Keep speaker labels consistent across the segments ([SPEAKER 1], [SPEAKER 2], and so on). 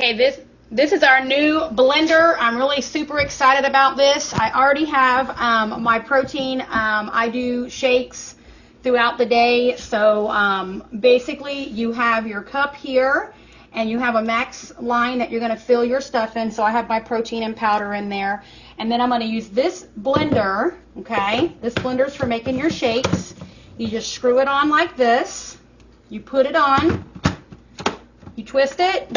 [SPEAKER 1] Okay, this is our new blender. I'm really super excited about this. I already have my protein. I do shakes throughout the day. So basically you have your cup here and you have a max line that you're going to fill your stuff in. So I have my protein and powder in there. And then I'm going to use this blender, okay? This blender is for making your shakes. You just screw it on like this. You put it on. You twist it.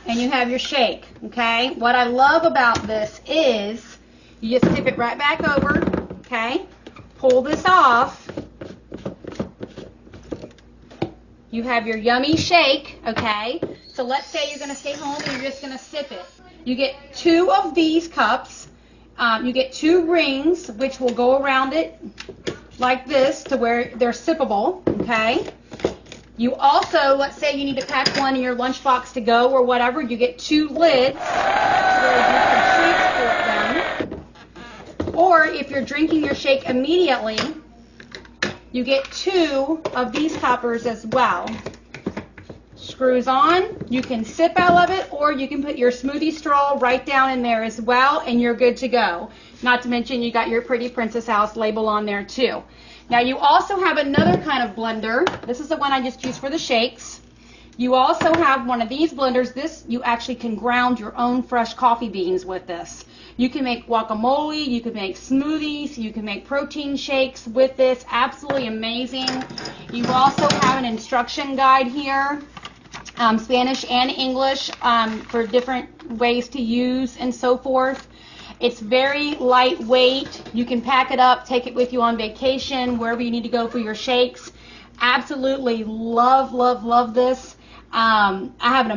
[SPEAKER 1] And you have your shake, okay? What I love about this is you just tip it right back over, okay? Pull this off. You have your yummy shake, okay? So let's say you're going to stay home and you're just going to sip it. You get 2 of these cups. You get 2 rings, which will go around it like this to where they're sippable, okay? You also, let's say you need to pack one in your lunchbox to go or whatever, you get 2 lids where you can transport them. Or if you're drinking your shake immediately, you get 2 of these toppers as well. Screws on, you can sip out of it, or you can put your smoothie straw right down in there as well, and you're good to go. Not to mention you got your Pretty Princess House label on there too. Now you also have another kind of blender. This is the one I just used for the shakes. You also have one of these blenders. This, you actually can ground your own fresh coffee beans with this. You can make guacamole, you can make smoothies, you can make protein shakes with this. Absolutely amazing. You also have an instruction guide here, Spanish and English, for different ways to use and so forth. It's very lightweight. You can pack it up, take it with you on vacation, wherever you need to go for your shakes. Absolutely love, love, love this. I have an